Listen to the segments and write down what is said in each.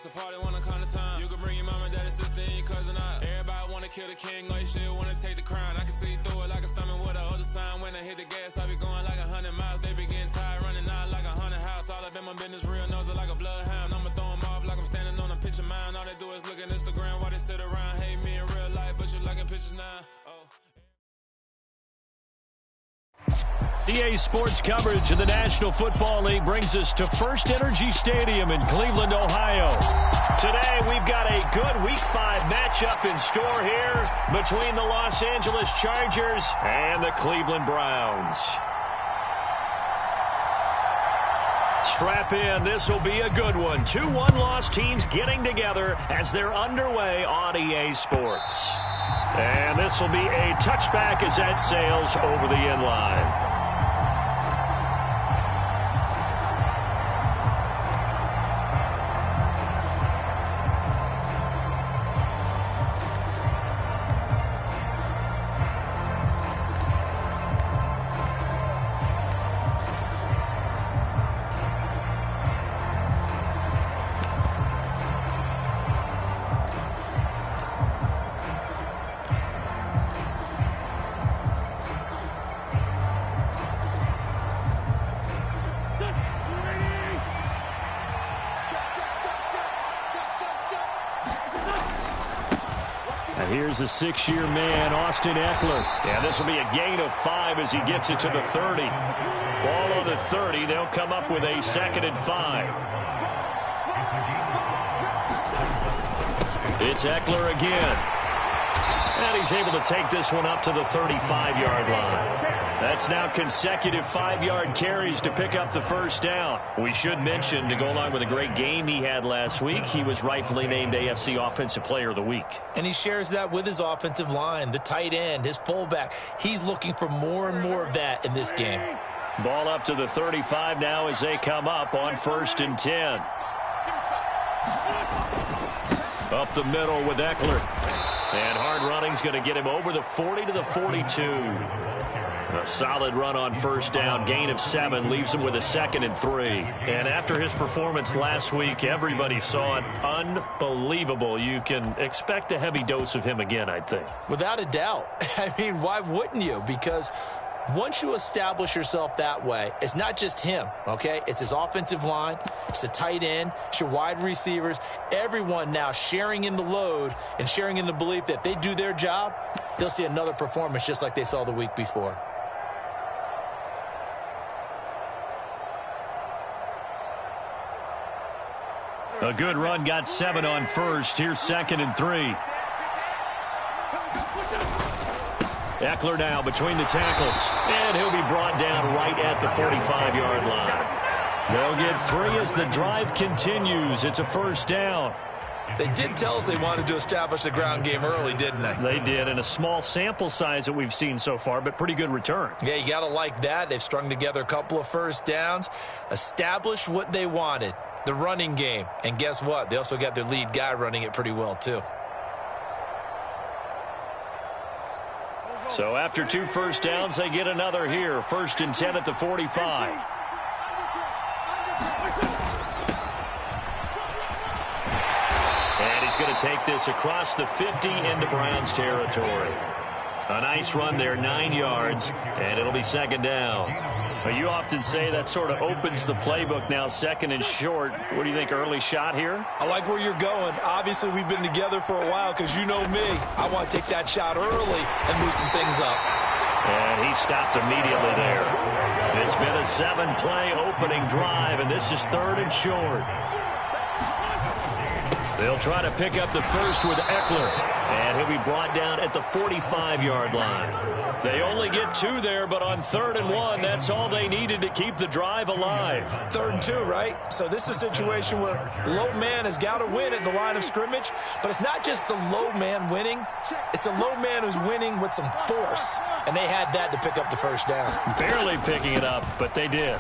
it's a party when I come to time. You can bring your mama, daddy, sister, and your cousin out. Everybody wanna kill the king, like shit, wanna take the crown. I can see through it like a stomach with a other sign. When I hit the gas, I be going like 100 miles. They be getting tired, running out like 100 house. All up in my business, real nose like a bloodhound. I'ma throw 'em off like I'm standing on a picture mound. All they do is look at Instagram while they sit around. Hate me in real life, but you liking pictures now. EA Sports coverage of the National Football League brings us to First Energy Stadium in Cleveland, Ohio. Today, we've got a good Week 5 matchup in store here between the Los Angeles Chargers and the Cleveland Browns. Strap in. This will be a good one. Two one-loss teams getting together as they're underway on EA Sports. And this will be a touchback as that sails over the end line. Here's a 6-year man, Austin Eckler. Yeah, this will be a gain of 5 as he gets it to the 30. Ball on the 30. They'll come up with a 2nd and 5. It's Eckler again. And he's able to take this one up to the 35-yard line. That's now consecutive 5-yard carries to pick up the first down. We should mention, to go along with a great game he had last week, he was rightfully named AFC Offensive Player of the Week. And he shares that with his offensive line, the tight end, his fullback. He's looking for more and more of that in this game. Ball up to the 35 now as they come up on 1st and 10. Up the middle with Eckler. And hard running's going to get him over the 40 to the 42. A solid run on first down. Gain of 7 leaves him with a 2nd and 3. And after his performance last week, everybody saw it. Unbelievable. You can expect a heavy dose of him again, I think. Without a doubt. I mean, why wouldn't you? Because once you establish yourself that way, it's not just him, okay? It's his offensive line, it's the tight end, it's your wide receivers, everyone now sharing in the load and sharing in the belief that if they do their job, they'll see another performance just like they saw the week before. A good run, got 7 on first. Here's 2nd and 3. Eckler now between the tackles, and he'll be brought down right at the 45-yard line. They'll get 3 as the drive continues. It's a first down. They did tell us they wanted to establish the ground game early, didn't they? They did, in a small sample size that we've seen so far, but pretty good return. Yeah, you got to like that. They've strung together a couple of first downs, established what they wanted, the running game. And guess what? They also got their lead guy running it pretty well, too. So after 2 first downs, they get another here. 1st and 10 at the 45. And he's going to take this across the 50 into Browns territory. A nice run there, 9 yards, and it'll be 2nd down. But you often say that sort of opens the playbook now, 2nd and short. What do you think, early shot here? I like where you're going. Obviously, we've been together for a while because you know me. I want to take that shot early and loosen things up. And he stopped immediately there. It's been a 7-play opening drive, and this is 3rd and short. They'll try to pick up the first with Eckler, and he'll be brought down at the 45-yard line. They only get 2 there, but on 3rd and 1, that's all they needed to keep the drive alive. 3rd and 2, right? So this is a situation where low man has got to win at the line of scrimmage, but it's not just the low man winning. It's the low man who's winning with some force, and they had that to pick up the first down. Barely picking it up, but they did.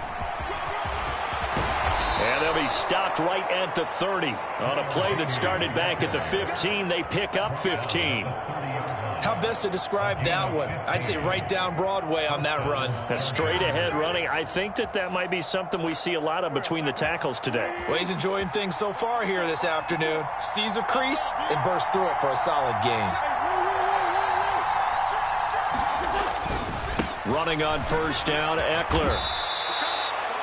And they'll he stopped right at the 30. On a play that started back at the 15, they pick up 15. How best to describe that one? I'd say right down Broadway on that run. A straight-ahead running. I think that might be something we see a lot of between the tackles today. Well, he's enjoying things so far here this afternoon. Sees a crease and bursts through it for a solid gain. Running on first down, Eckler.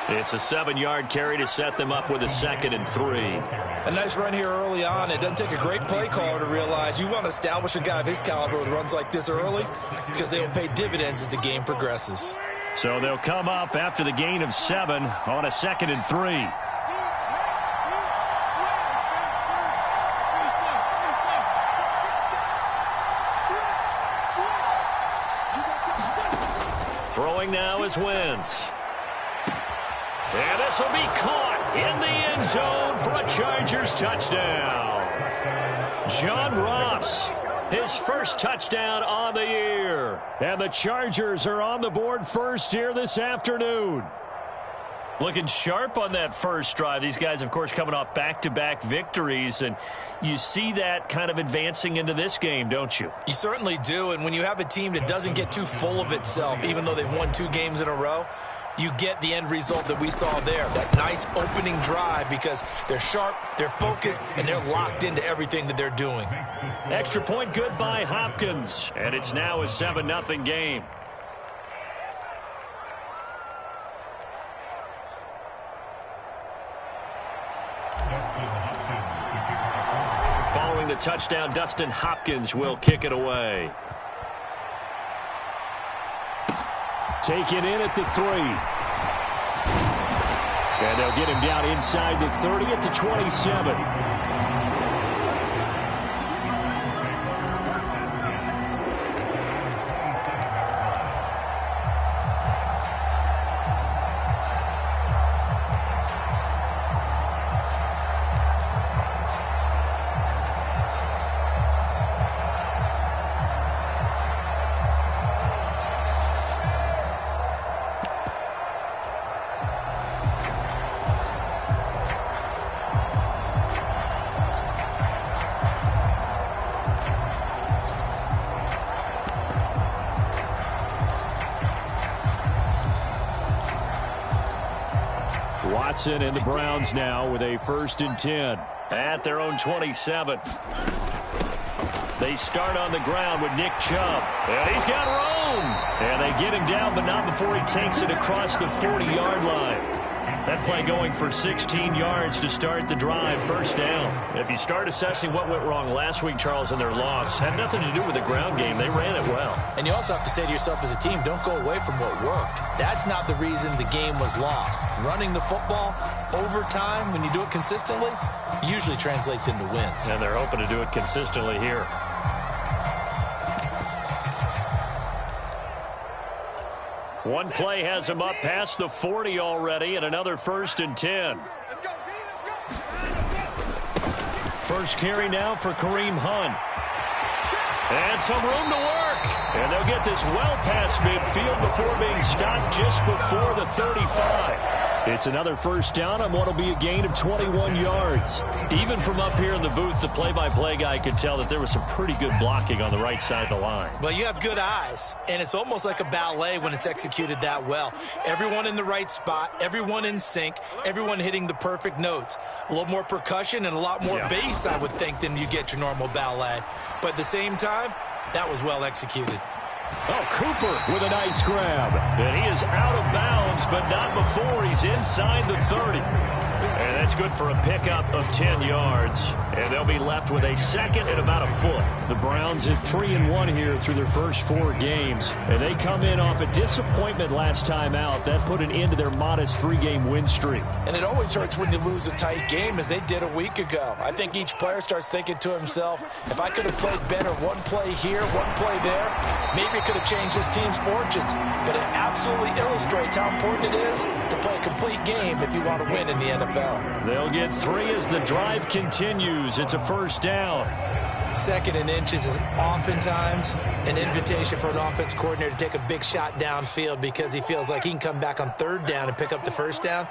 It's a 7-yard carry to set them up with a 2nd and 3. A nice run here early on. It doesn't take a great play caller to realize you want to establish a guy of his caliber with runs like this early because they will pay dividends as the game progresses. So they'll come up after the gain of 7 on a 2nd and 3. Throwing now is Wentz. And this will be caught in the end zone for a Chargers touchdown. John Ross, his first touchdown on the year. And the Chargers are on the board first here this afternoon. Looking sharp on that first drive. These guys, of course, coming off back-to-back victories, and you see that kind of advancing into this game, don't you? You certainly do, and when you have a team that doesn't get too full of itself, even though they've won 2 games in a row, you get the end result that we saw there, that nice opening drive, because they're sharp, they're focused, and they're locked into everything that they're doing. Extra point good by Hopkins, and it's now a 7-0 game. Following the touchdown, Dustin Hopkins will kick it away. Taken in at the 3. And they'll get him down inside the 30 at the 27. Watson and the Browns now with a 1st and 10 at their own 27. They start on the ground with Nick Chubb. And he's got room. And they get him down, but not before he takes it across the 40-yard line. That play going for 16 yards to start the drive, 1st down. If you start assessing what went wrong last week, Charles, in their loss, had nothing to do with the ground game. They ran it well. And you also have to say to yourself as a team, don't go away from what worked. That's not the reason the game was lost. Running the football over time, when you do it consistently, usually translates into wins. And they're hoping to do it consistently here. One play has him up past the 40 already, and another 1st and 10. First carry now for Kareem Hunt. And some room to work. And they'll get this well past midfield before being stopped just before the 35. It's another 1st down on what will be a gain of 21 yards. Even from up here in the booth, the play-by-play guy could tell that there was some pretty good blocking on the right side of the line. Well, you have good eyes, and it's almost like a ballet when it's executed that well. Everyone in the right spot, everyone in sync, everyone hitting the perfect notes. A little more percussion and a lot more bass, I would think, than you get your normal ballet. But at the same time, that was well executed. Oh, Cooper with a nice grab. And he is out of bounds, but not before he's inside the 30. And that's good for a pickup of 10 yards. And they'll be left with a 2nd and about a foot. The Browns at 3-1 here through their first 4 games. And they come in off a disappointment last time out. That put an end to their modest 3-game win streak. And it always hurts when you lose a tight game, as they did a week ago. I think each player starts thinking to himself, if I could have played better one play here, one play there, maybe it could have changed this team's fortunes. But it absolutely illustrates how important it is to play a complete game if you want to win in the NFL. They'll get 3 as the drive continues. It's a 1st down. Second and inches is oftentimes an invitation for an offense coordinator to take a big shot downfield because he feels like he can come back on third down and pick up the first down.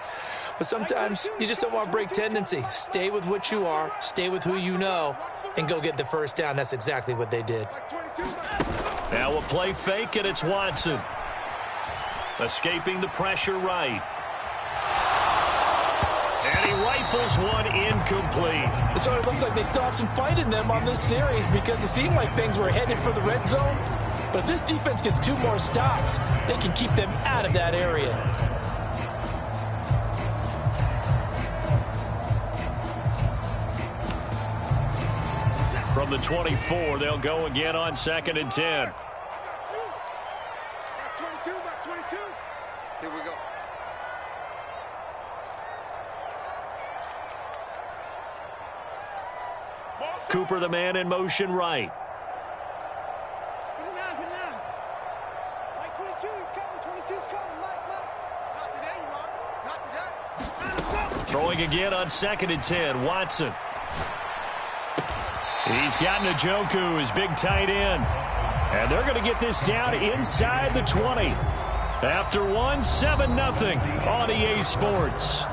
But sometimes you just don't want to break tendency. Stay with what you are, stay with who you know, and go get the first down. That's exactly what they did. Now a play fake, and it's Watson. Escaping the pressure right. And he rifles one incomplete. So it looks like they still have some fight in them on this series because it seemed like things were headed for the red zone. But if this defense gets 2 more stops, they can keep them out of that area. From the 24, they'll go again on 2nd and 10. That's 22, that's 22. Here we go. Cooper, the man in motion right. Put it down. Mike 22, he's coming. 22's coming. Mike. Not today, you are. Not today. Throwing again on 2nd and 10. Watson. He's got Njoku, his big tight end. And they're going to get this down inside the 20. After one, 7-0 on EA Sports.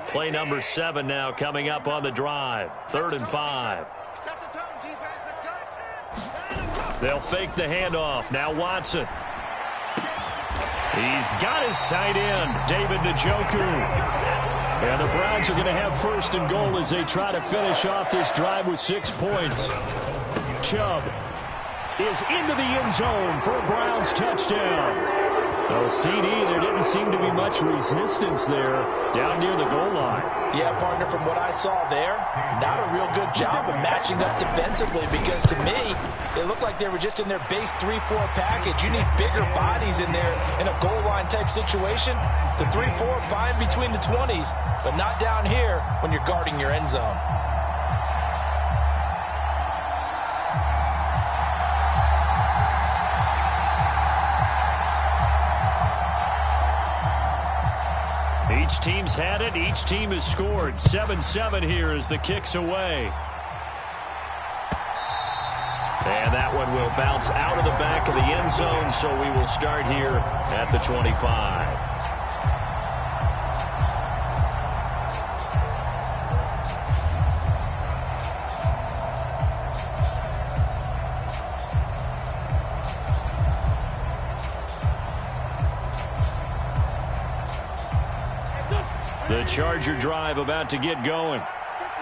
Play number 7 now coming up on the drive. 3rd and 5. Set the tone, defense. Let's go. They'll fake the handoff. Now Watson. He's got his tight end, David Njoku. And the Browns are going to have 1st and goal as they try to finish off this drive with 6 points. Chubb is into the end zone for a Browns touchdown. So, CD, there didn't seem to be much resistance there down near the goal line. Yeah, partner, from what I saw there, not a real good job of matching up defensively because to me, it looked like they were just in their base 3-4 package. You need bigger bodies in there in a goal line type situation. The 3-4 fine between the 20s, but not down here when you're guarding your end zone. Each team's had it. Each team has scored. 7-7 here as the kick's away. And that one will bounce out of the back of the end zone, so we will start here at the 25. The Charger drive about to get going.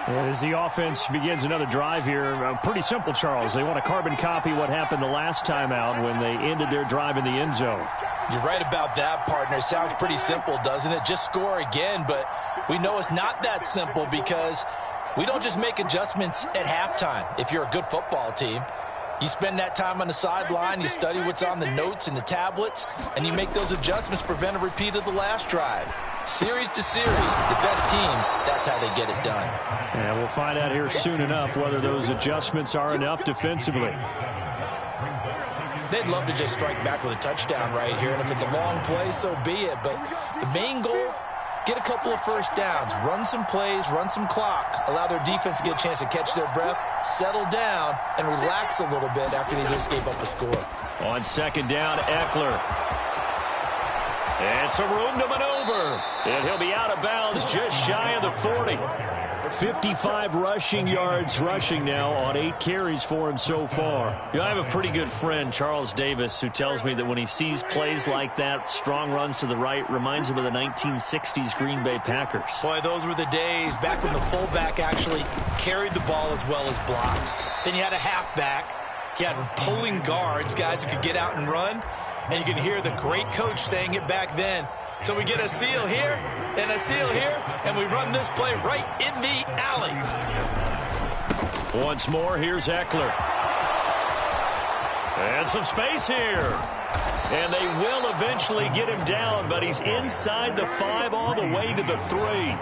And as the offense begins another drive here, pretty simple, Charles. They want to carbon copy what happened the last time out when they ended their drive in the end zone. You're right about that, partner. Sounds pretty simple, doesn't it? Just score again, but we know it's not that simple because we don't just make adjustments at halftime if you're a good football team. You spend that time on the sideline, you study what's on the notes and the tablets, and you make those adjustments, prevent a repeat of the last drive. Series to series, the best teams, that's how they get it done. And we'll find out here soon enough whether those adjustments are enough defensively. They'd love to just strike back with a touchdown right here, and if it's a long play, so be it. But the main goal, get a couple of first downs, run some plays, run some clock, allow their defense to get a chance to catch their breath, settle down, and relax a little bit after they just gave up a score. On 2nd down, Eckler. And some room to maneuver. And he'll be out of bounds just shy of the 40. 55 rushing yards rushing now on 8 carries for him so far. You know, I have a pretty good friend, Charles Davis, who tells me that when he sees plays like that, strong runs to the right, reminds him of the 1960s Green Bay Packers. Boy, those were the days back when the fullback actually carried the ball as well as blocked. Then you had a halfback. You had pulling guards, guys who could get out and run. And you can hear the great coach saying it back then. So we get a seal here and a seal here, and we run this play right in the alley. Once more, here's Eckler. And some space here. And they will eventually get him down, but he's inside the 5 all the way to the 3.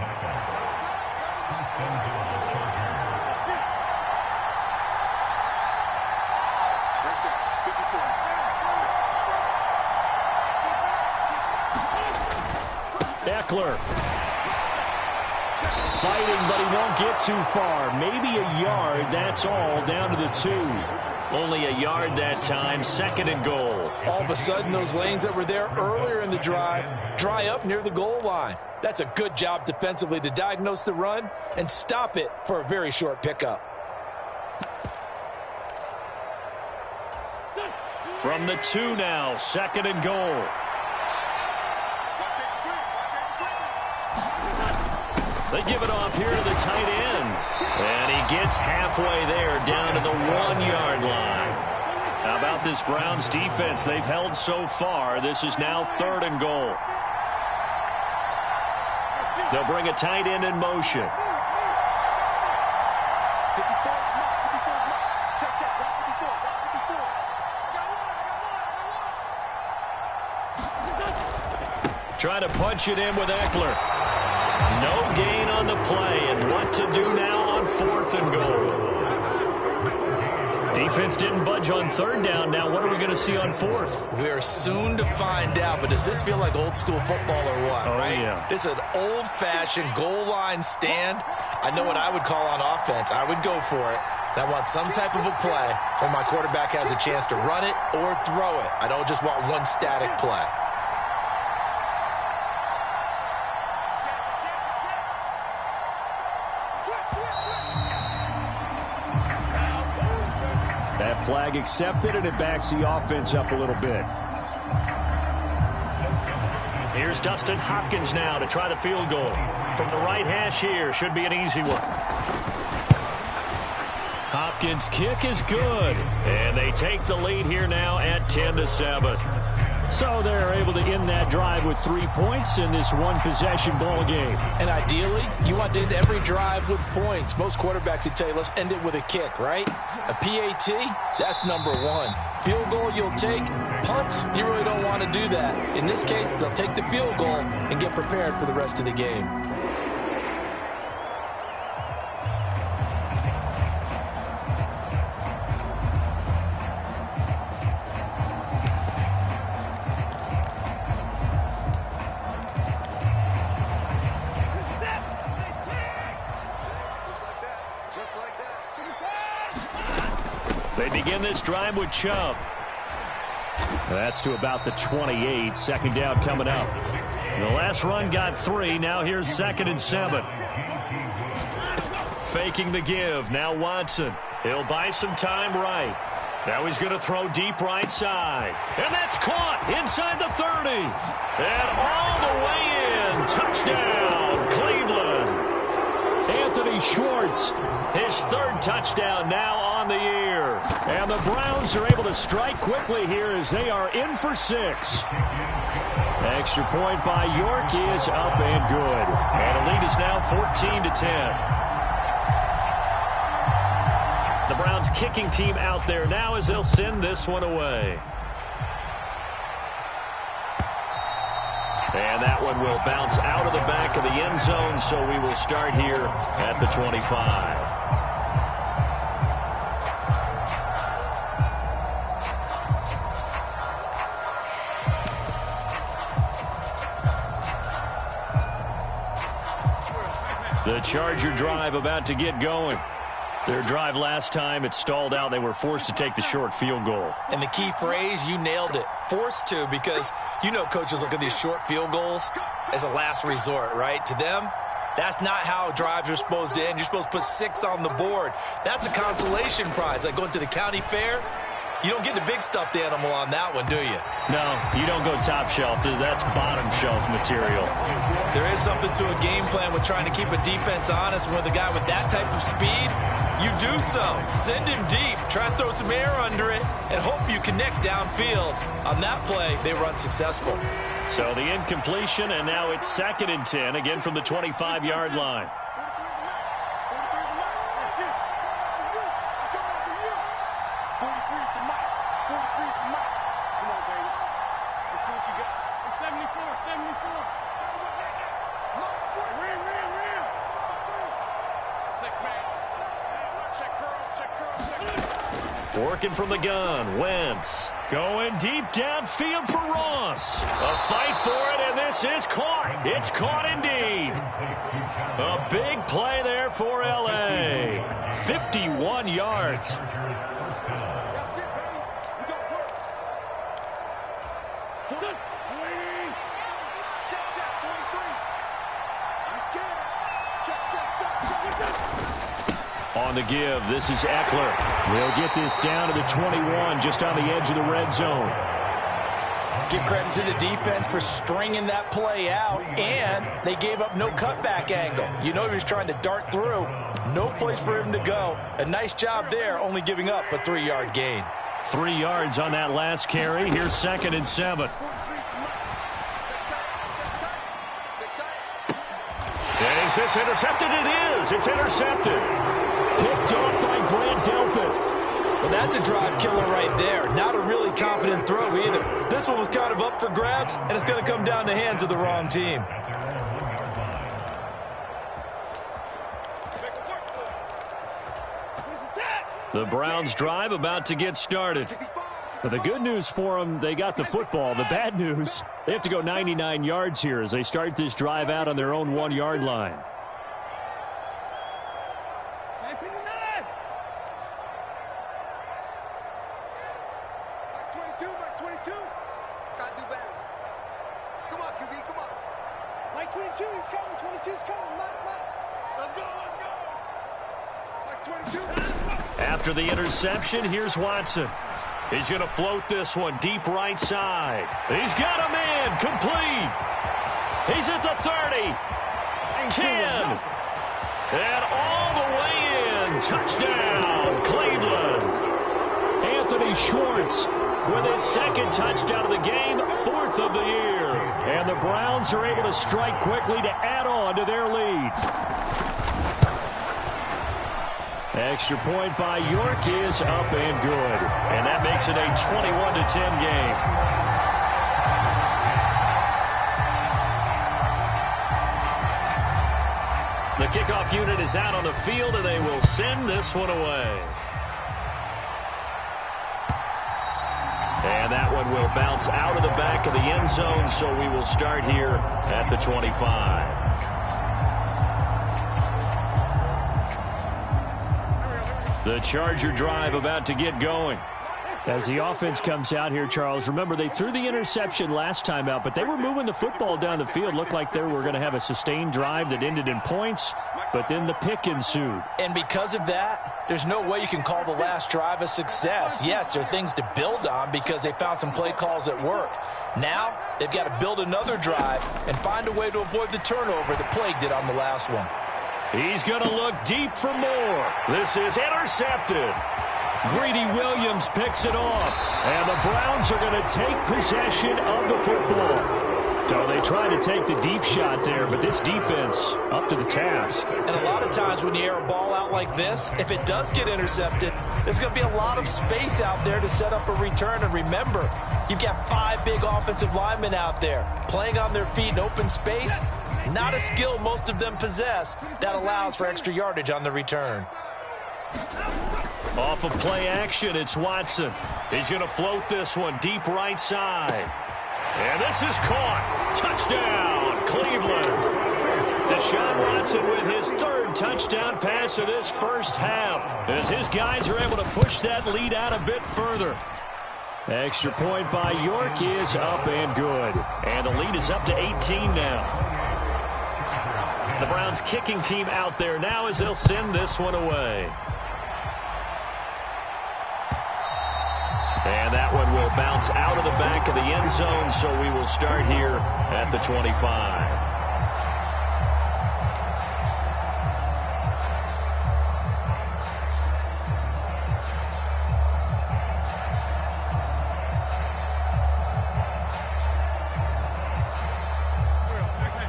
Eckler. Fighting, but he won't get too far. Maybe a yard, that's all, down to the 2. Only a yard that time, 2nd and goal. All of a sudden, those lanes that were there earlier in the drive dry up near the goal line. That's a good job defensively to diagnose the run and stop it for a very short pickup. From the 2 now, 2nd and goal. They give it off here to the tight end. And he gets halfway there, down to the 1-yard line. How about this Browns defense? They've held so far. This is now 3rd and goal. They'll bring a tight end in motion. Trying to punch it in with Eckler. No gain on the play, and what to do now on 4th and goal. Defense didn't budge on 3rd down. Now what are we going to see on 4th? We are soon to find out, but does this feel like old school football or what, right? Yeah. This is an old-fashioned goal line stand. I know what I would call on offense. I would go for it. And I want some type of a play where my quarterback has a chance to run it or throw it. I don't just want one static play. That flag accepted, and it backs the offense up a little bit. Here's Dustin Hopkins now to try the field goal. From the right hash here, should be an easy one. Hopkins' kick is good. And they take the lead here now at 10-7. So they're able to end that drive with 3 points in this one-possession ball game. And ideally, you want to end every drive with points. Most quarterbacks would tell you, let's end it with a kick, right? A PAT, that's number 1. Field goal you'll take. Punts, you really don't want to do that. In this case, they'll take the field goal and get prepared for the rest of the game. They begin this drive with Chubb. That's to about the 28. 2nd down coming up. The last run got 3. Now here's 2nd and 7. Faking the give. Now Watson. He'll buy some time right. Now he's going to throw deep right side. And that's caught inside the 30. And all the way in. Touchdown, Cleveland. Anthony Schwartz. His 3rd touchdown now on the year. And the Browns are able to strike quickly here as they are in for 6. Extra point by York is up and good. And the lead is now 14-10. The Browns kicking team out there now as they'll send this one away. And that one will bounce out of the back of the end zone, so we will start here at the 25. The Charger drive about to get going. Their drive last time, it stalled out. They were forced to take the short field goal. And the key phrase, you nailed it, forced to, because you know coaches look at these short field goals as a last resort, right? To them, that's not how drives are supposed to end. You're supposed to put 6 on the board. That's a consolation prize. Like going to the county fair, you don't get the big stuffed animal on that one, do you? No, you don't go top shelf. That's bottom shelf material. There is something to a game plan with trying to keep a defense honest. And with a guy with that type of speed, you do so. Send him deep. Try and throw some air under it and hope you connect downfield. On that play, they were unsuccessful. So the incompletion, and now it's 2nd and 10, again from the 25-yard line. Working from the gun, Wentz. Going deep downfield for Ross. A fight for it, and this is caught. It's caught indeed. A big play there for L.A. 51 yards. On the give, this is Eckler. They'll get this down to the 21, just on the edge of the red zone. Give credit to the defense for stringing that play out, and they gave up no cutback angle. You know he was trying to dart through. No place for him to go. A nice job there, only giving up a 3-yard gain. 3 yards on that last carry. Here's 2nd and 7. Is this intercepted? It is. It's intercepted. Picked off by Grant Delpit. Well, that's a drive killer right there. Not a really confident throw either. This one was kind of up for grabs, and it's going to come down the hands of the wrong team. The Browns drive about to get started. But the good news for them, they got the football. The bad news, they have to go 99 yards here as they start this drive out on their own 1-yard line. After the interception, here's Watson. He's going to float this one deep right side. He's got a man complete. He's at the 30. 10. And all the way in. Touchdown, Cleveland. Anthony Schwartz with his 2nd touchdown of the game, 4th of the year. And the Browns are able to strike quickly to add on to their lead. Extra point by York is up and good. And that makes it a 21-10 game. The kickoff unit is out on the field, and they will send this one away. And that one will bounce out of the back of the end zone, so we will start here at the 25. The Charger drive about to get going. As the offense comes out here, Charles, remember they threw the interception last time out, but they were moving the football down the field. Looked like they were going to have a sustained drive that ended in points, but then the pick ensued. And because of that, there's no way you can call the last drive a success. Yes, there are things to build on because they found some play calls that work. Now, they've got to build another drive and find a way to avoid the turnover that plagued it on the last one. He's going to look deep for more. This is intercepted. Greedy Williams picks it off. And the Browns are going to take possession of the football. So they try to take the deep shot there, but this defense up to the task. And a lot of times when you air a ball out like this, if it does get intercepted, there's going to be a lot of space out there to set up a return. And remember, you've got 5 big offensive linemen out there playing on their feet in open space. Not a skill most of them possess that allows for extra yardage on the return. Off of play action, it's Watson. He's going to float this one deep right side. And this is caught. Touchdown, Cleveland. Deshaun Watson with his 3rd touchdown pass of this first half, as his guys are able to push that lead out a bit further. Extra point by York is up and good. And the lead is up to 18 now. The Browns kicking team out there now as they'll send this one away. And that one will bounce out of the back of the end zone, so we will start here at the 25.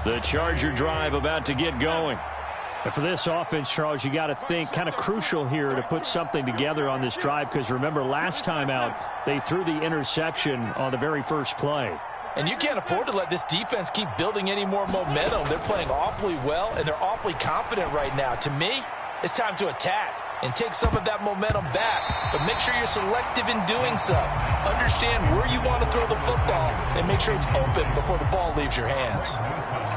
The Charger drive about to get going. And for this offense, Charles, you got to think kind of crucial here to put something together on this drive, because remember last time out they threw the interception on the very first play. And you can't afford to let this defense keep building any more momentum. They're playing awfully well, and they're awfully confident right now. To me, it's time to attack. and take some of that momentum back. But make sure you're selective in doing so. Understand where you want to throw the football and make sure it's open before the ball leaves your hands.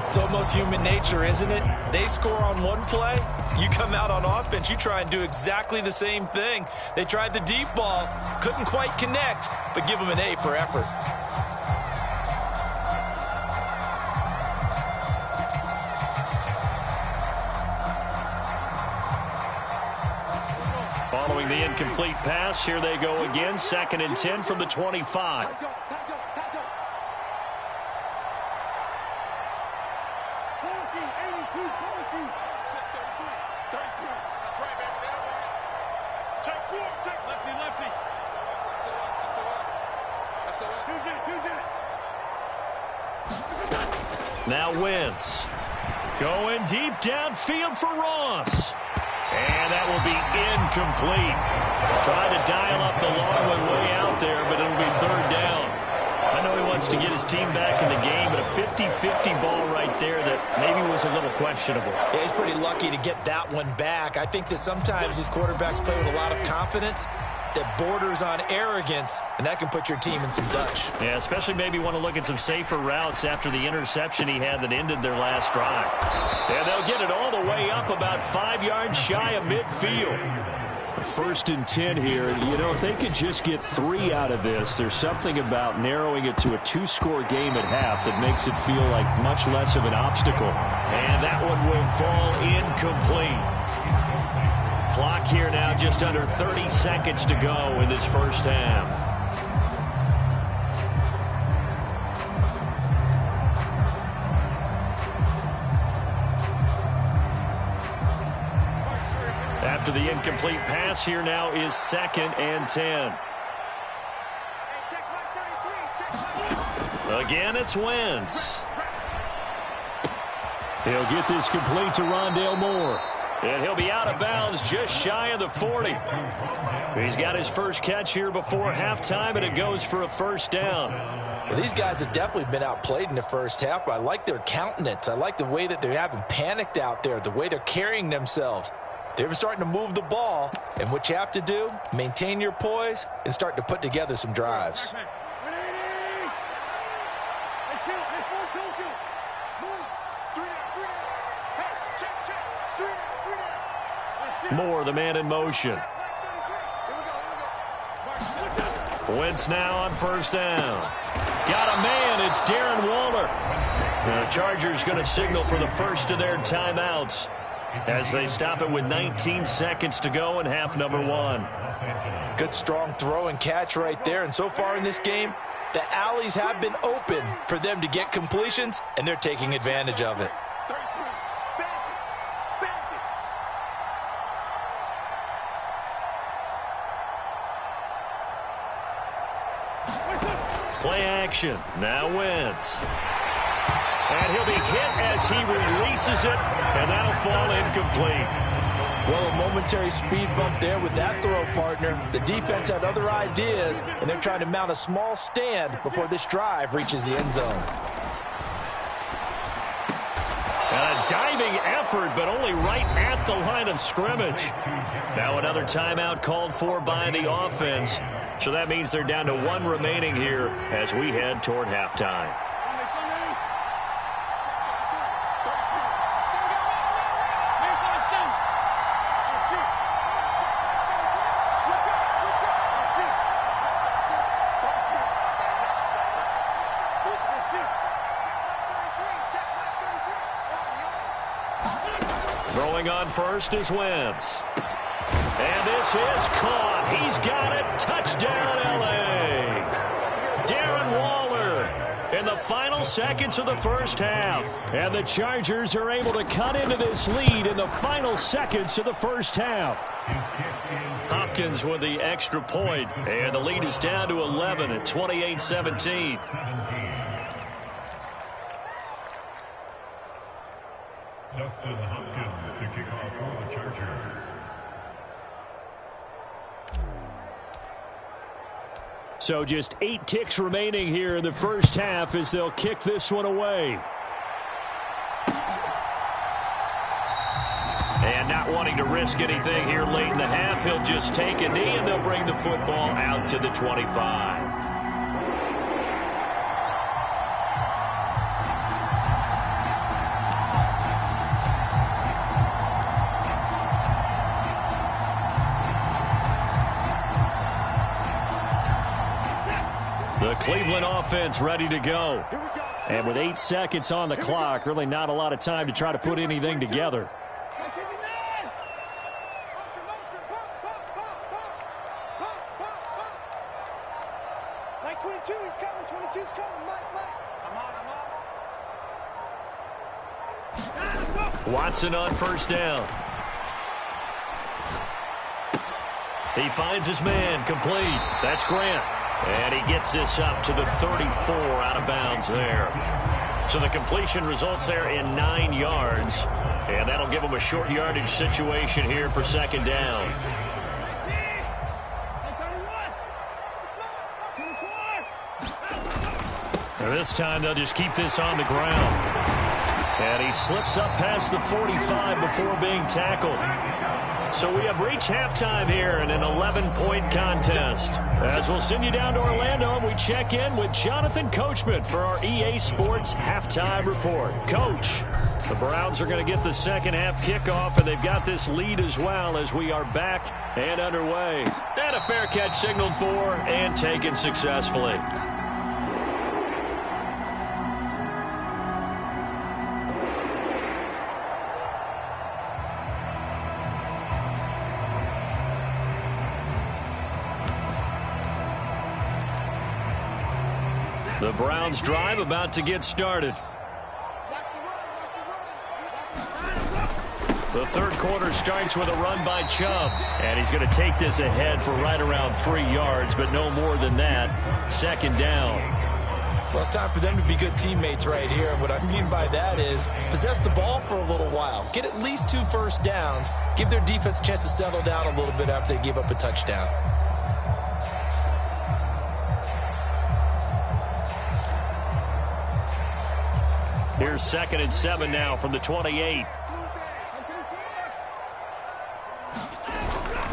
It's almost human nature, isn't it? They score on one play, you come out on offense, you try and do exactly the same thing. They tried the deep ball, couldn't quite connect, but give them an A for effort. Following the incomplete pass, here they go again. 2nd and 10 from the 25. Now Wentz going deep downfield for Ross. And that will be incomplete. Trying to dial up the long one way out there, but it'll be 3rd down. I know he wants to get his team back in the game, but a 50-50 ball right there that maybe was a little questionable. Yeah, he's pretty lucky to get that one back. I think that sometimes these quarterbacks play with a lot of confidence that borders on arrogance, and that can put your team in some Dutch. Yeah, especially maybe want to look at some safer routes after the interception he had that ended their last drive. And they'll get it all the way up about 5 yards shy of midfield. 1st and 10 here. You know, if they could just get 3 out of this, there's something about narrowing it to a 2-score game at half that makes it feel like much less of an obstacle. And that one will fall incomplete. Clock here now just under 30 seconds to go in this first half. After the incomplete pass, here now is 2nd and 10. Again, it's Wentz. He'll get this complete to Rondale Moore. And he'll be out of bounds just shy of the 40. He's got his first catch here before halftime, and it goes for a 1st down. Well, these guys have definitely been outplayed in the first half, but I like their countenance. I like the way that they haven't panicked out there, the way they're carrying themselves. They're starting to move the ball, and what you have to do, maintain your poise and start to put together some drives. Moore, the man in motion. Wentz now on 1st down. Got a man. It's Darren Waller. The Chargers going to signal for the first of their timeouts as they stop it with 19 seconds to go in half number 1. Good, strong throw and catch right there. And so far in this game, the alleys have been open for them to get completions, and they're taking advantage of it. Play action. Now Wentz. And he'll be hit as he releases it, and that'll fall incomplete. Well, a momentary speed bump there with that throw, partner. The defense had other ideas, and they're trying to mount a small stand before this drive reaches the end zone. And a diving effort, but only right at the line of scrimmage. Now another timeout called for by the offense. So that means they're down to 1 remaining here as we head toward halftime. Throwing on first is Wentz. And this is caught. He's got it. Touchdown, L.A. Darren Waller in the final seconds of the first half. And the Chargers are able to cut into this lead in the final seconds of the first half. Hopkins with the extra point. And the lead is down to 11 at 28-17. Justin Hopkins to kick off for the Chargers. So just 8 ticks remaining here in the first half as they'll kick this one away. And now Not wanting to risk anything here late in the half, he'll just take a knee, and they'll bring the football out to the 25. The Cleveland offense ready to go. And with 8 seconds on the clock, really not a lot of time to try to put anything together. Like 22, he's coming. 22's coming. Mike. I'm on. Watson on first down. He finds his man, complete. That's Grant. And he gets this up to the 34 out of bounds there. So the completion results there in 9 yards. And that'll give him a short yardage situation here for second down. And this time they'll just keep this on the ground. And he slips up past the 45 before being tackled. So we have reached halftime here in an 11-point contest. As we'll send you down to Orlando, and we check in with Jonathan Coachman for our EA Sports Halftime Report. Coach, the Browns are going to get the second half kickoff, and they've got this lead as well as we are back and underway. And a fair catch signaled for and taken successfully. The Browns drive about to get started. The third quarter starts with a run by Chubb. And he's going to take this ahead for right around 3 yards, but no more than that. Second down. Well, it's time for them to be good teammates right here. And what I mean by that is possess the ball for a little while. Get at least 2 first downs. Give their defense a chance to settle down a little bit after they give up a touchdown. Here's 2nd and 7 now from the 28.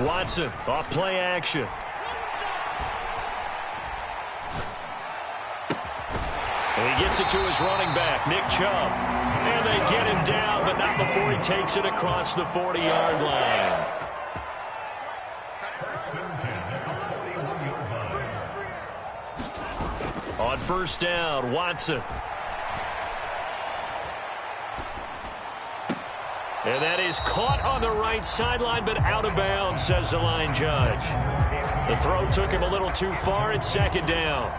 Watson off play action. And he gets it to his running back, Nick Chubb. And they get him down, but not before he takes it across the 40-yard line. On first down, Watson. And that is caught on the right sideline, but out of bounds, says the line judge. The throw took him a little too far. It's second down.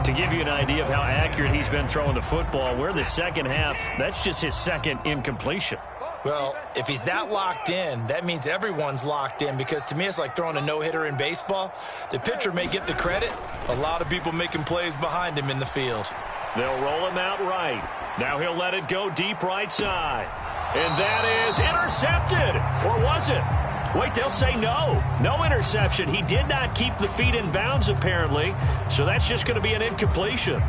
To give you an idea of how accurate he's been throwing the football, we're in the second half. That's just his second incompletion. Well, if he's that locked in, that means everyone's locked in, because to me it's like throwing a no-hitter in baseball. The pitcher may get the credit. A lot of people making plays behind him in the field. They'll roll him out right. Now he'll let it go deep right side. And that is intercepted. Or was it? Wait, they'll say no. No interception. He did not keep the feet in bounds, apparently. So that's just going to be an incompletion.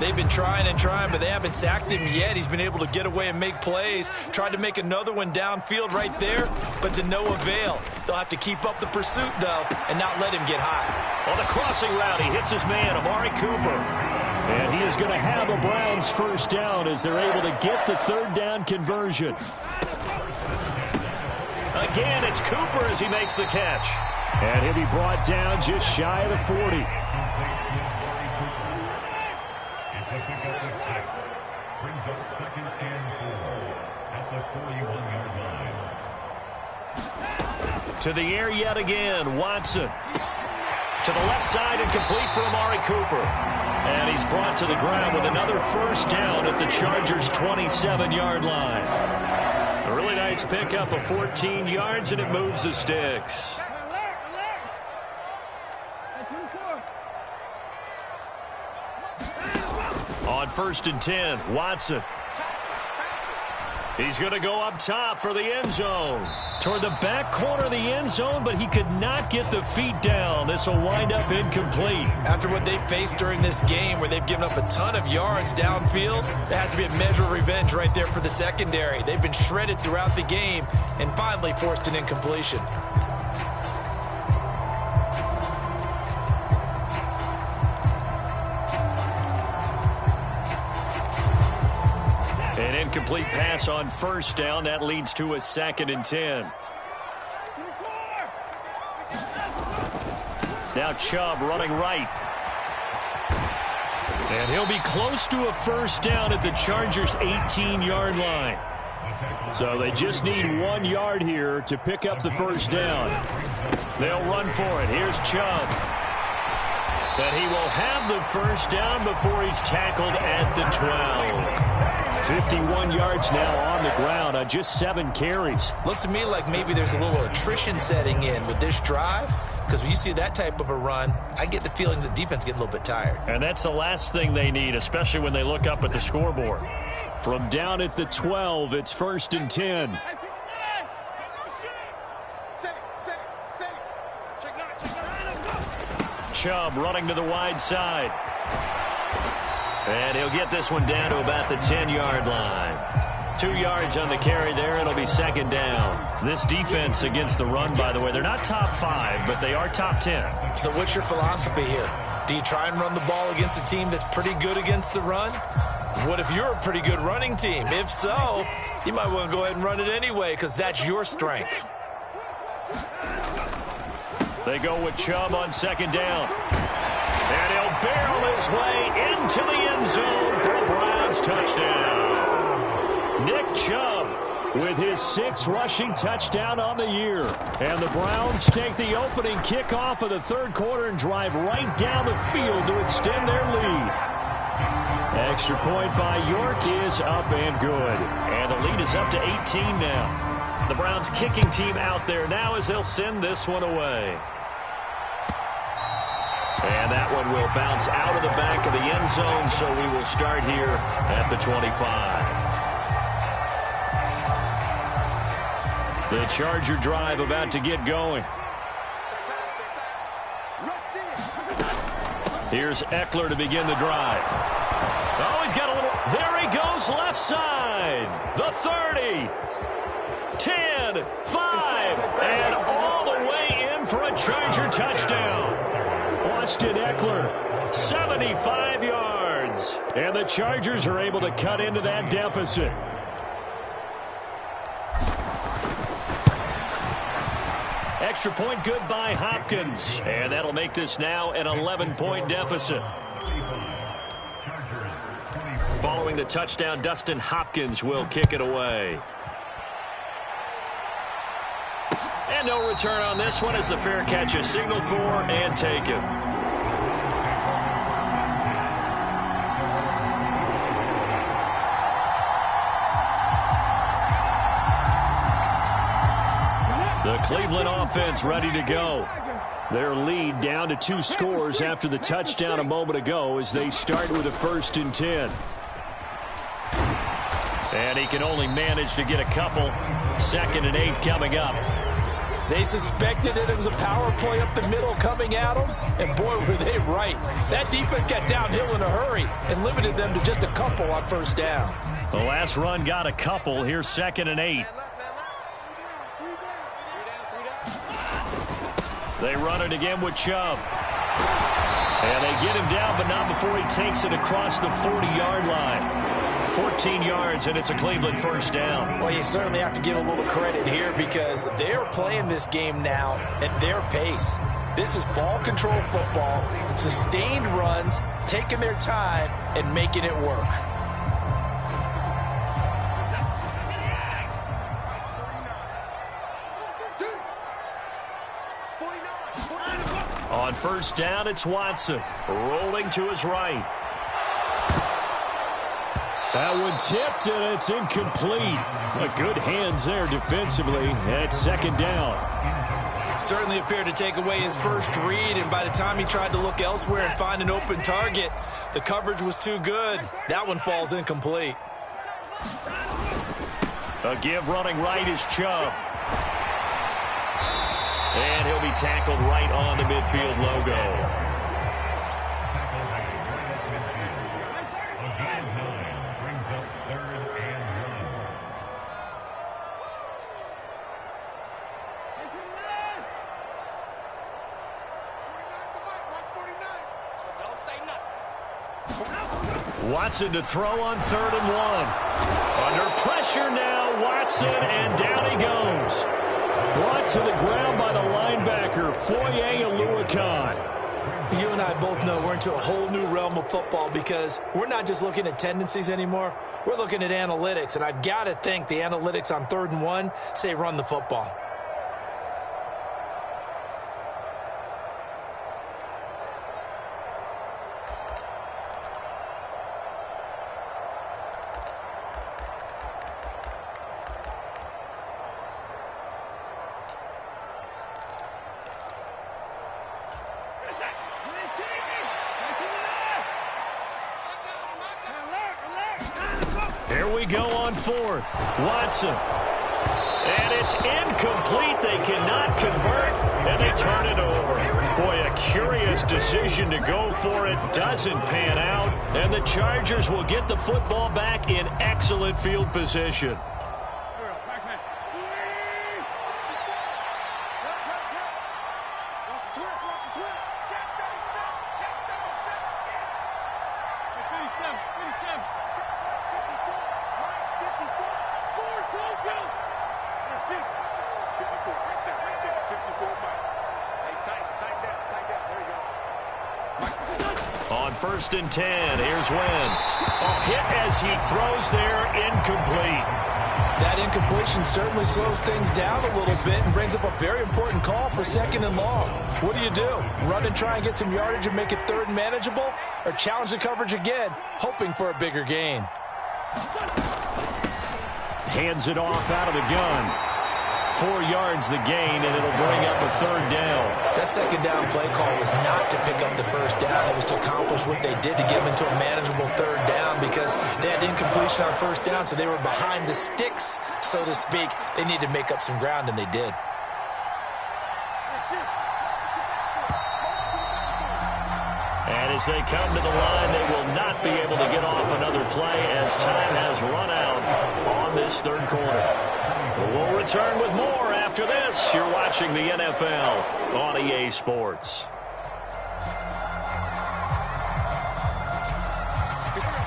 They've been trying and trying, but they haven't sacked him yet. He's been able to get away and make plays. Tried to make another one downfield right there, but to no avail. They'll have to keep up the pursuit, though, and not let him get high. On the crossing route, he hits his man, Amari Cooper. And he is going to have a Browns first down as they're able to get the third down conversion. Again, it's Cooper as he makes the catch. And he'll be brought down just shy of the 40. Brings up 2nd and 4 at the 41-yard line. To the air yet again, Watson. To the left side and complete for Amari Cooper. And he's brought to the ground with another first down at the Chargers' 27-yard line. A really nice pickup of 14 yards, and it moves the sticks. On 1st and 10, Watson. He's going to go up top for the end zone. Toward the back corner of the end zone, but he could not get the feet down. This will wind up incomplete. After what they've faced during this game where they've given up a ton of yards downfield, there has to be a measure of revenge right there for the secondary. They've been shredded throughout the game and finally forced an incompletion. An incomplete pass on first down. That leads to a 2nd and 10. Now Chubb running right. And he'll be close to a first down at the Chargers' 18-yard line. So they just need 1 yard here to pick up the first down. They'll run for it. Here's Chubb. But he will have the first down before he's tackled at the 12. 51 yards now on the ground on just 7 carries. Looks to me like maybe there's a little attrition setting in with this drive, because when you see that type of a run, I get the feeling the defense getting a little bit tired. And that's the last thing they need, especially when they look up at the scoreboard. From down at the 12, it's 1st and 10. Chubb running to the wide side. And he'll get this one down to about the 10-yard line. 2 yards on the carry there. It'll be 2nd down. This defense against the run, by the way, they're not top 5, but they are top 10. So what's your philosophy here? Do you try and run the ball against a team that's pretty good against the run? What if you're a pretty good running team? If so, you might want to go ahead and run it anyway, because that's your strength. They go with Chubb on 2nd down. And he'll barrel his way into the end zone for a Browns touchdown. Nick Chubb with his 6th rushing touchdown on the year. And the Browns take the opening kickoff of the 3rd quarter and drive right down the field to extend their lead. Extra point by York is up and good. And the lead is up to 18 now. The Browns kicking team out there now as they'll send this one away. And that one will bounce out of the back of the end zone, so we will start here at the 25. The Charger drive about to get going. Here's Eckler to begin the drive. Oh, he's got a little... There he goes, left side. The 30. 10, 5, and all the way in for a Charger touchdown. Austin Eckler, 75 yards. And the Chargers are able to cut into that deficit. Extra point good by Hopkins. And that'll make this now an 11-point deficit. Following the touchdown, Dustin Hopkins will kick it away. And no return on this one as the fair catch is signaled for and taken. The Cleveland offense ready to go. Their lead down to 2 scores after the touchdown a moment ago as they start with a 1st and 10. And he can only manage to get a couple. 2nd and 8 coming up. They suspected that it was a power play up the middle coming at them, and boy, were they right. That defense got downhill in a hurry and limited them to just a couple on 1st down. The last run got a couple. Here's 2nd and 8. They run it again with Chubb. And they get him down, but not before he takes it across the 40-yard line. 14 yards, and it's a Cleveland 1st down. Well, you certainly have to give a little credit here because they're playing this game now at their pace. This is ball control football, sustained runs, taking their time, and making it work. On 1st down, it's Watson. Rolling to his right. That one tipped, and it's incomplete. Good hands there defensively. It's 2nd down. Certainly appeared to take away his first read, and by the time he tried to look elsewhere and find an open target, the coverage was too good. That one falls incomplete. A give running right is Chubb. And he'll be tackled right on the midfield logo. Watson to throw on 3rd and 1. Under pressure now, Watson, and down he goes. Brought to the ground by the linebacker, Foye Oluokun. You and I both know we're into a whole new realm of football because we're not just looking at tendencies anymore. We're looking at analytics, and I've got to think the analytics on 3rd and 1 say run the football. Here we go on 4th. Watson. And it's incomplete. They cannot convert, and they turn it over. Boy, a curious decision to go for it. Doesn't pan out, and the Chargers will get the football back in excellent field position. On 1st and 10, here's Wentz. A hit as he throws there, incomplete. That incompletion certainly slows things down a little bit and brings up a very important call for 2nd and long. What do? Run and try and get some yardage and make it 3rd and manageable? Or challenge the coverage again, hoping for a bigger gain? Hands it off out of the gun. 4 yards the gain, and it'll bring up a 3rd down. That 2nd down play call was not to pick up the 1st down. It was to accomplish what they did to get them into a manageable 3rd down because they had incompletion on 1st down, so they were behind the sticks, so to speak. They needed to make up some ground, and they did. And as they come to the line, they will not be able to get off another play as time has run out on this 3rd quarter. We'll return with more after this. You're watching the NFL on EA Sports.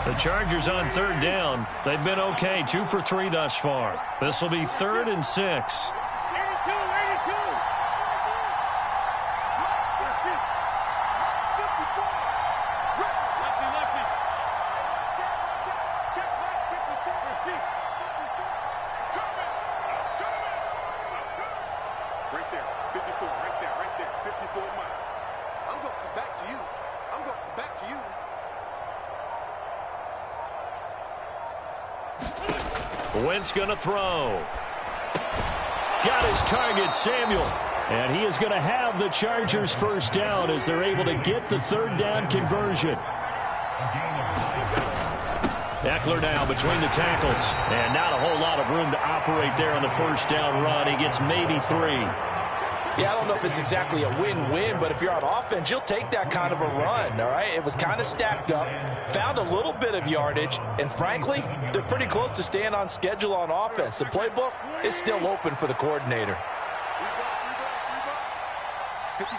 The Chargers on 3rd down. They've been okay, 2 for 3 thus far. This will be 3rd and 6. Wentz going to throw. Got his target, Samuel. And he is going to have the Chargers 1st down as they're able to get the 3rd down conversion. Eckler now between the tackles. And not a whole lot of room to operate there on the 1st down run. He gets maybe 3. Yeah, I don't know if it's exactly a win-win, but if you're on offense, you'll take that kind of a run, all right? It was kind of stacked up, found a little bit of yardage, and frankly, they're pretty close to staying on schedule on offense. The playbook is still open for the coordinator. 46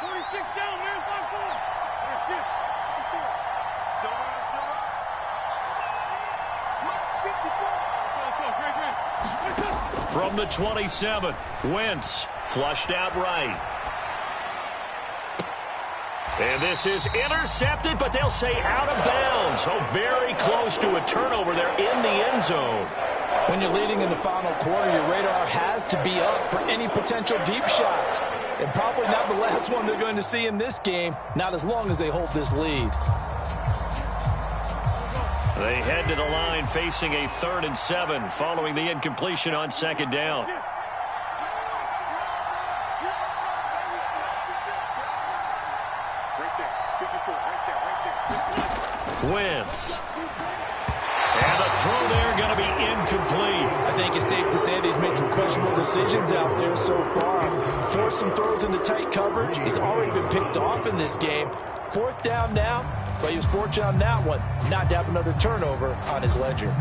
down, man, 5-4. From the 27, Wentz flushed out right. And this is intercepted, but they'll say out of bounds. So very close to a turnover there in the end zone. When you're leading in the final quarter, your radar has to be up for any potential deep shots. And probably not the last one they're going to see in this game, not as long as they hold this lead. They head to the line facing a 3rd and 7 following the incompletion on 2nd down. Wentz. And the throw there going to be incomplete. I think it's safe to say that he's made some questionable decisions out there so far. Forced some throws into tight coverage. He's already been picked off in this game. 4th down now, but he was fortunate on that one not to have another turnover on his ledger.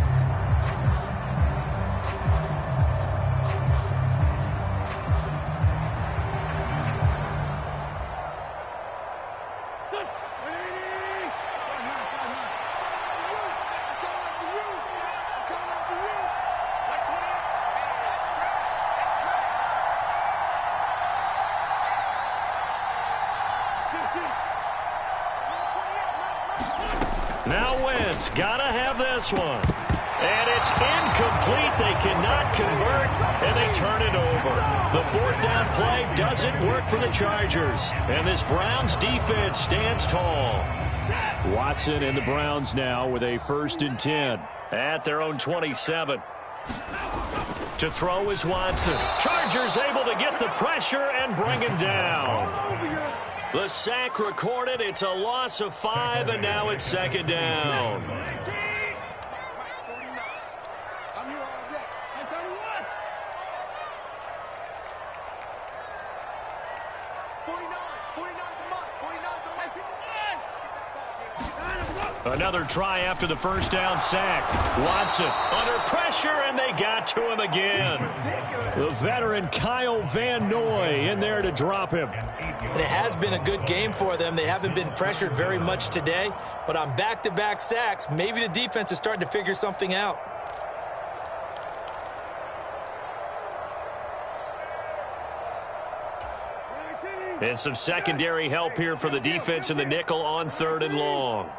Now Wentz, gotta have this one. And it's incomplete. They cannot convert, and they turn it over. The 4th down play doesn't work for the Chargers. And this Browns defense stands tall. Watson and the Browns now with a 1st and 10. At their own 27. To throw is Watson. Chargers able to get the pressure and bring him down. The sack recorded. It's a loss of 5, and now it's 2nd down. Another try after the 1st down sack. Watson under pressure, and they got to him again. The veteran Kyle Van Noy in there to drop him. And it has been a good game for them. They haven't been pressured very much today, but on back-to-back sacks, maybe the defense is starting to figure something out. And some secondary help here for the defense in the nickel on 3rd and long.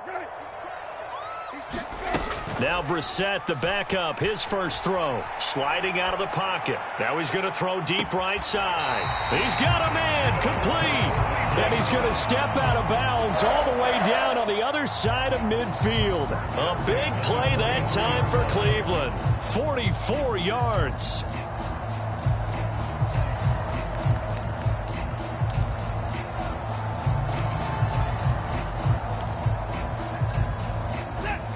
Now Brissett, the backup, his first throw. Sliding out of the pocket. Now he's going to throw deep right side. He's got a man, complete. And he's going to step out of bounds all the way down on the other side of midfield. A big play that time for Cleveland. 44 yards.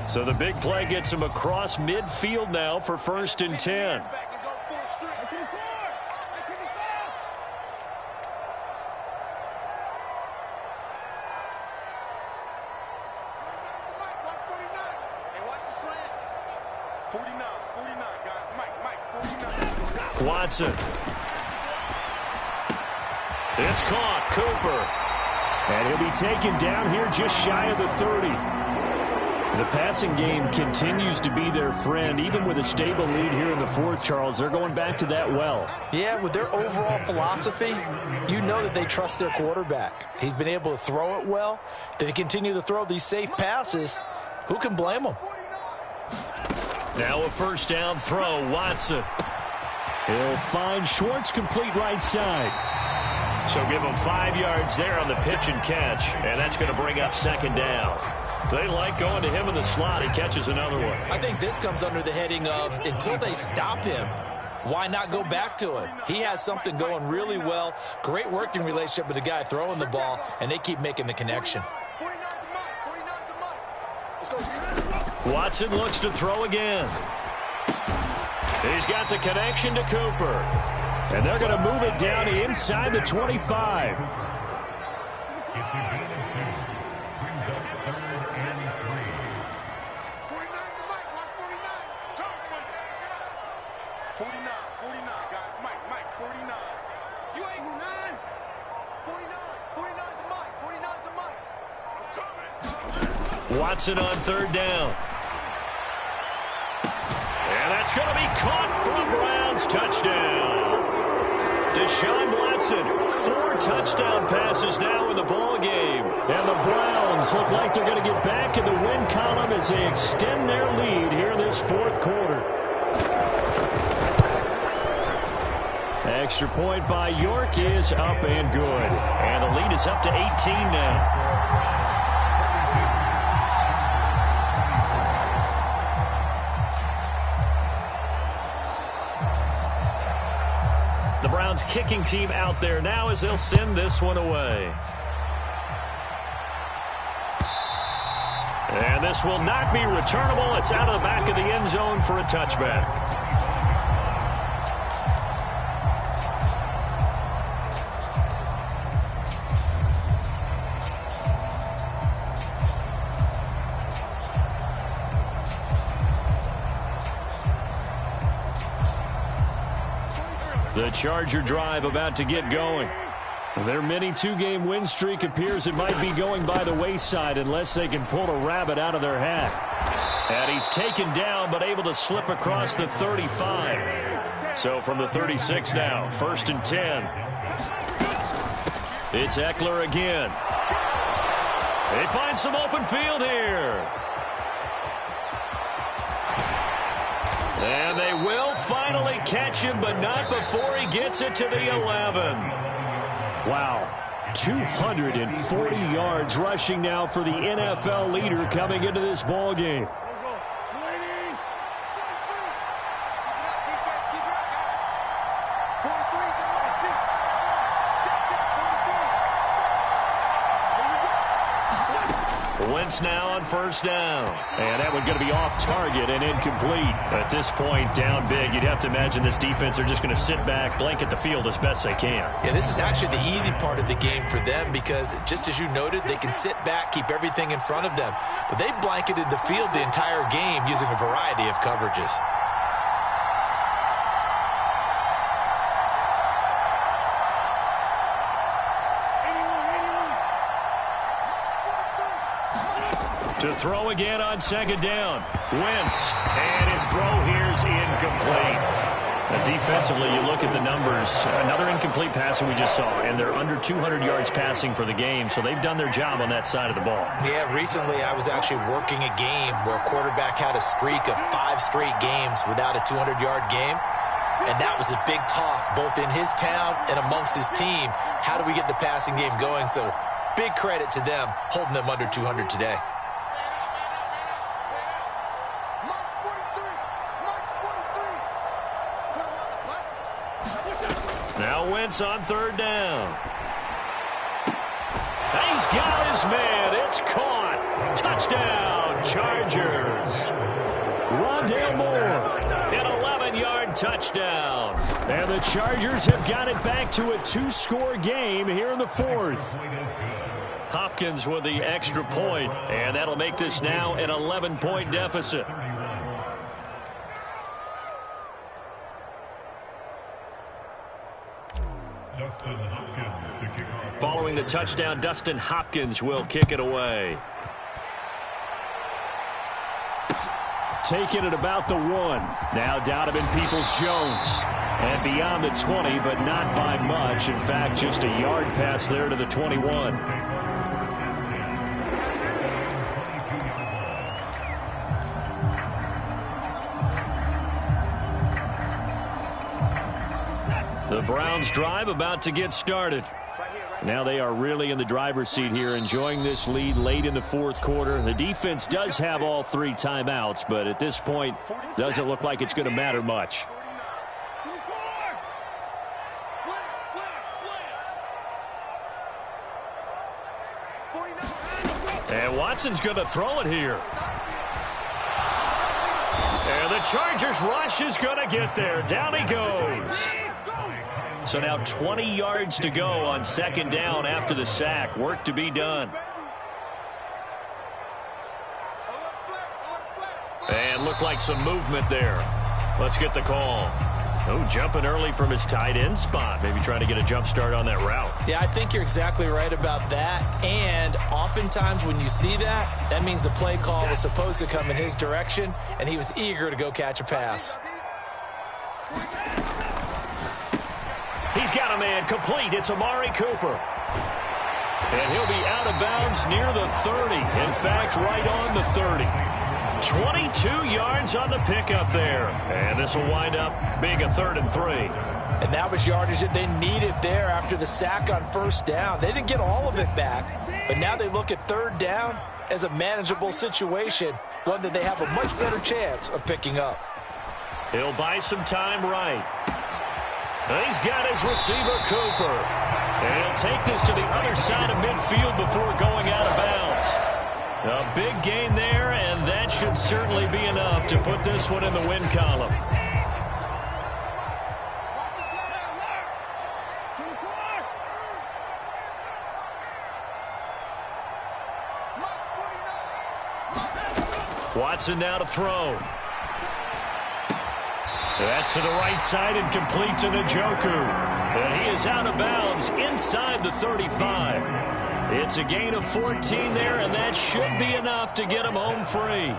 So the big play gets him across midfield now for 1st and 10. Watson. It's caught. Cooper. And he'll be taken down here just shy of the 30. The passing game continues to be their friend, even with a stable lead here in the 4th, Charles. They're going back to that well. Yeah, with their overall philosophy, you know that they trust their quarterback. He's been able to throw it well. They continue to throw these safe passes. Who can blame them? Now a 1st down throw, Watson. He'll find Schwartz complete right side. So give him 5 yards there on the pitch and catch, and that's going to bring up 2nd down. They like going to him in the slot. He catches another one. I think this comes under the heading of until they stop him, why not go back to him? He has something going really well. Great working relationship with the guy throwing the ball, and they keep making the connection. Watson looks to throw again. He's got the connection to Cooper. And they're going to move it down inside the 25. Watson on 3rd down. And that's going to be caught for a Browns touchdown. Deshaun Watson, 4 touchdown passes now in the ball game. And the Browns look like they're going to get back in the win column as they extend their lead here in this 4th quarter. Extra point by York is up and good. And the lead is up to 18 now. The Browns kicking team out there now as they'll send this one away. And this will not be returnable. It's out of the back of the end zone for a touchback. The Charger drive about to get going. Their mini two-game win streak appears it might be going by the wayside unless they can pull a rabbit out of their hat. And he's taken down but able to slip across the 35. So from the 36 now, 1st and 10. It's Eckler again. They find some open field here. And they will finally catch him, but not before he gets it to the 11. Wow. 240 yards rushing now for the NFL leader coming into this ball game. Wentz now on 1st down. And that one going to be off target and incomplete. At this point, down big, you'd have to imagine this defense are just going to sit back, blanket the field as best they can. Yeah, this is actually the easy part of the game for them because, just as you noted, they can sit back, keep everything in front of them. But they've blanketed the field the entire game using a variety of coverages. To throw again on 2nd down. Wentz. And his throw here is incomplete. Defensively, you look at the numbers. Another incomplete pass that we just saw. And they're under 200 yards passing for the game. So they've done their job on that side of the ball. Yeah, recently I was actually working a game where a quarterback had a streak of 5 straight games without a 200-yard game. And that was a big talk, both in his town and amongst his team. How do we get the passing game going? So big credit to them holding them under 200 today. Now Wentz on 3rd down. He's got his man. It's caught. Touchdown, Chargers. Rondale Moore. An 11-yard touchdown. And the Chargers have got it back to a 2-score game here in the 4th. Hopkins with the extra point, and that'll make this now an 11-point deficit. Following the touchdown, Dustin Hopkins will kick it away. Taking it about the 1. Now Donovan Peoples-Jones. And beyond the 20, but not by much. In fact, just a yard pass there to the 21. The Browns drive about to get started. Now they are really in the driver's seat here, enjoying this lead late in the 4th quarter. The defense does have all 3 timeouts, but at this point, doesn't look like it's going to matter much. And Watson's going to throw it here. And the Chargers rush is going to get there. Down he goes. So now 20 yards to go on 2nd down after the sack. Work to be done. And looked like some movement there. Let's get the call. Oh, jumping early from his tight end spot. Maybe trying to get a jump start on that route. Yeah, I think you're exactly right about that. And oftentimes when you see that, that means the play call was supposed to come in his direction, and he was eager to go catch a pass. He's got a man complete. It's Amari Cooper. And he'll be out of bounds near the 30. In fact, right on the 30. 22 yards on the pickup there. And this will wind up being a 3rd and 3. And that was yardage that they needed there after the sack on 1st down. They didn't get all of it back, but now they look at 3rd down as a manageable situation, one that they have a much better chance of picking up. He'll buy some time right. He's got his receiver, Cooper. And he'll take this to the other side of midfield before going out of bounds. A big gain there, and that should certainly be enough to put this one in the win column. Watson now to throw. That's to the right side and complete to Njoku. And he is out of bounds inside the 35. It's a gain of 14 there, and that should be enough to get him home free.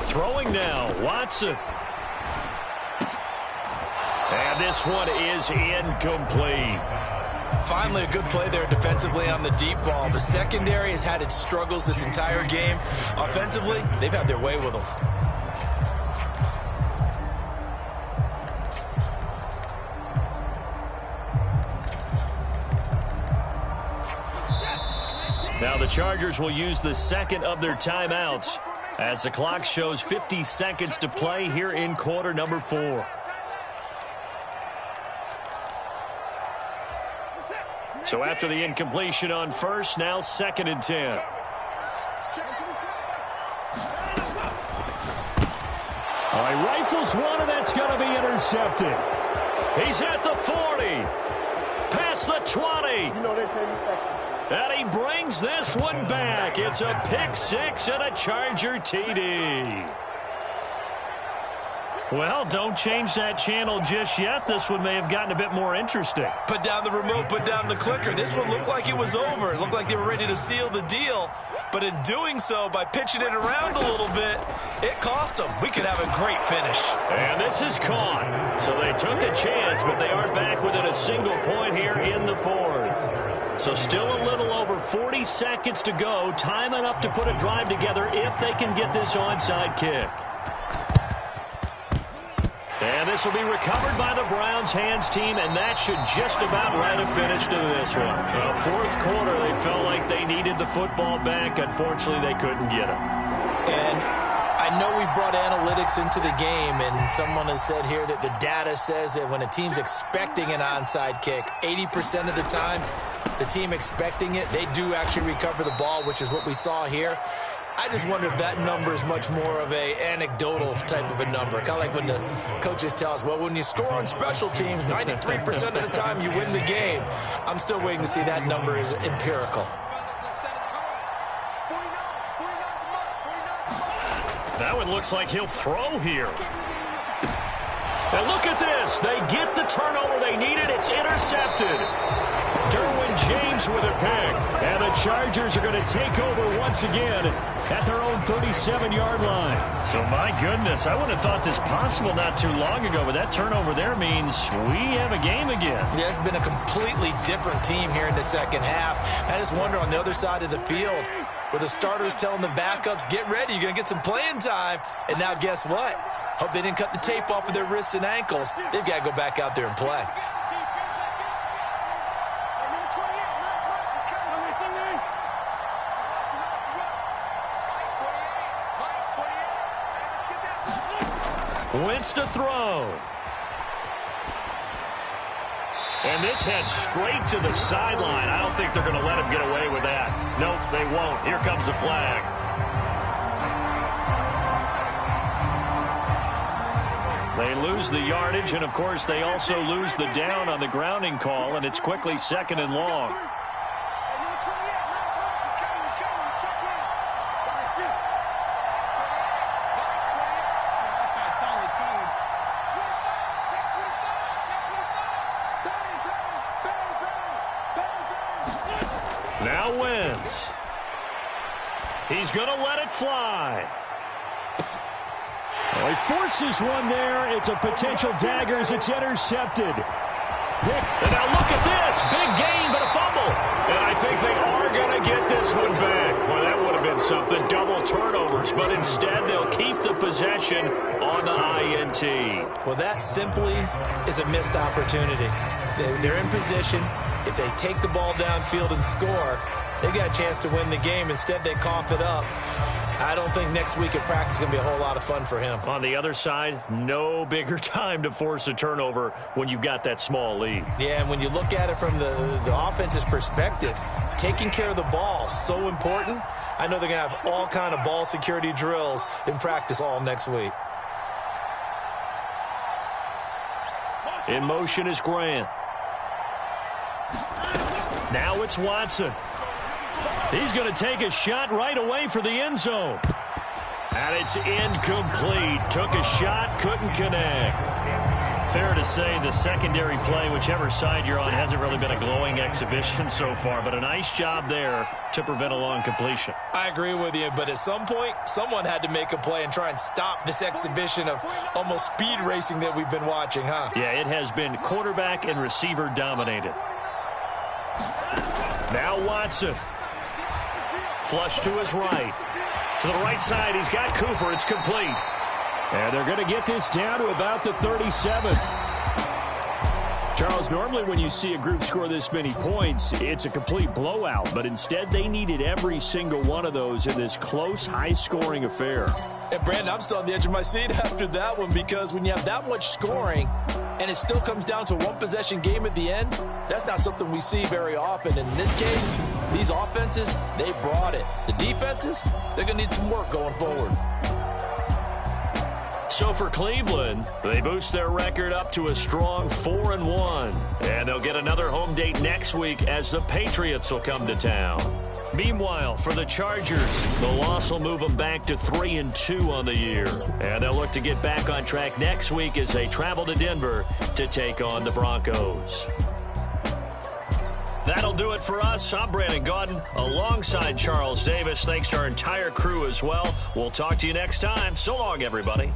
Throwing now, Watson. And this one is incomplete. Finally, a good play there defensively on the deep ball. The secondary has had its struggles this entire game. Offensively, they've had their way with them. Now the Chargers will use the second of their timeouts as the clock shows 50 seconds to play here in quarter number 4. So after the incompletion on first, now 2nd and 10. All right, rifles one, and that's going to be intercepted. He's at the 40. Past the 20. And he brings this one back. It's a pick six and a Charger TD. Well, don't change that channel just yet. This one may have gotten a bit more interesting. Put down the remote, put down the clicker. This one looked like it was over. It looked like they were ready to seal the deal. But in doing so, by pitching it around a little bit, it cost them. We could have a great finish. And this is caught. So they took a chance, but they are back within a single point here in the 4th. So still a little over 40 seconds to go. Time enough to put a drive together if they can get this onside kick. And this will be recovered by the Browns hands team, and that should just about write a finish to this one. The 4th quarter, they felt like they needed the football back. Unfortunately, they couldn't get it. And I know we brought analytics into the game, and someone has said here that the data says that when a team's expecting an onside kick, 80% of the time, the team expecting it, they do actually recover the ball, which is what we saw here. I just wonder if that number is much more of a anecdotal type of a number. Kind of like when the coaches tell us, well, when you score on special teams, 93% of the time you win the game. I'm still waiting to see that number is empirical. That one looks like he'll throw here. And look at this. They get the turnover they needed. It's intercepted. Derwin James with a pick. And the Chargers are going to take over once again at their own 37-yard line. So, my goodness, I wouldn't have thought this possible not too long ago, but that turnover there means we have a game again. Yeah, it's been a completely different team here in the second half. I just wonder on the other side of the field, where the starters telling the backups, get ready, you're going to get some playing time. And now guess what? Hope they didn't cut the tape off of their wrists and ankles. They've got to go back out there and play. Wentz to throw. And this heads straight to the sideline. I don't think they're going to let him get away with that. Nope, they won't. Here comes the flag. They lose the yardage, and, of course, they also lose the down on the grounding call, and it's quickly 2nd and long. Now Wentz. He's going to let it fly. Well, he forces one there. It's a potential dagger as it's intercepted. And now look at this. Big gain, but a fumble. And I think they are going to get this one back. Well, that would have been something. Double turnovers. But instead, they'll keep the possession on the INT. Well, that simply is a missed opportunity. They're in position. If they take the ball downfield and score, They got a chance to win the game. Instead, they cough it up. I don't think next week at practice is going to be a whole lot of fun for him. On the other side, no bigger time to force a turnover when you've got that small lead. Yeah, and when you look at it from the offense's perspective, taking care of the ball is so important. I know they're going to have all kind of ball security drills in practice all next week. In motion is Grant. Now it's Watson. He's going to take a shot right away for the end zone. And it's incomplete. Took a shot, couldn't connect. Fair to say the secondary play, whichever side you're on, hasn't really been a glowing exhibition so far, but a nice job there to prevent a long completion. I agree with you, but at some point, someone had to make a play and try and stop this exhibition of almost speed racing that we've been watching, huh? Yeah, it has been quarterback and receiver dominated. Now Watson. Flush to his right. To the right side, he's got Cooper. It's complete. And they're going to get this down to about the 37. Charles, normally when you see a group score this many points, it's a complete blowout. But instead, they needed every single one of those in this close, high-scoring affair. And, Brandon, I'm still on the edge of my seat after that one because when you have that much scoring and it still comes down to a one-possession game at the end, that's not something we see very often. And in this case, these offenses, they brought it. The defenses, they're going to need some work going forward. So for Cleveland, they boost their record up to a strong 4-1. And they'll get another home date next week as the Patriots will come to town. Meanwhile, for the Chargers, the loss will move them back to 3-2 on the year. And they'll look to get back on track next week as they travel to Denver to take on the Broncos. That'll do it for us. I'm Brandon Gaudin alongside Charles Davis. Thanks to our entire crew as well. We'll talk to you next time. So long, everybody.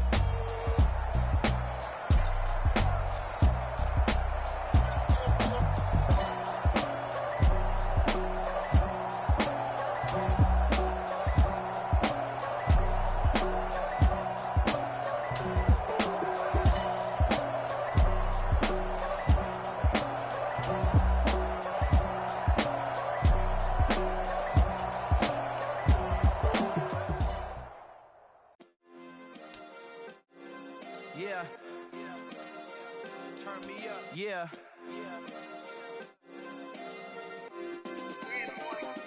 Yeah. Turn me up. Yeah.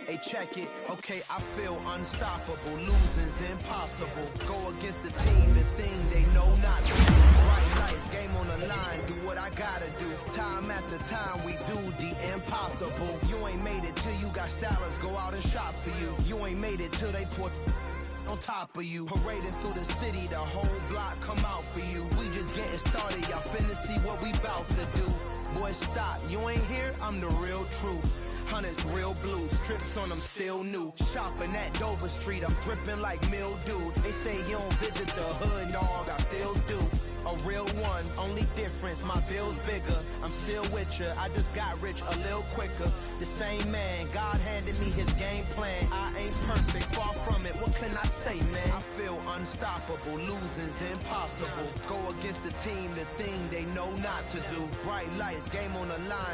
Hey, check it. Okay, I feel unstoppable. Losing's impossible. Go against the team, the thing they know not to do. Bright lights, game on the line. Do what I gotta do. Time after time, we do the impossible. You ain't made it till you got stylists go out and shop for you. You ain't made it till they put on top of you. Parading through the city, the whole block come out for you. We just getting started, y'all finna see what we bout to do. Boy, stop, you ain't here, I'm the real truth. Hunters, real blues, trips on them still new. Shopping at Dover Street, I'm dripping like mildew. They say you don't visit the hood, dog, I still do. A real one, only difference, my bill's bigger. I'm still with ya, I just got rich a little quicker. The same man, God handed me his game plan. I ain't perfect, far from it, what can I say, man? I feel unstoppable, losing's impossible. Go against the team, the thing they know not to do. Bright lights, game on the line.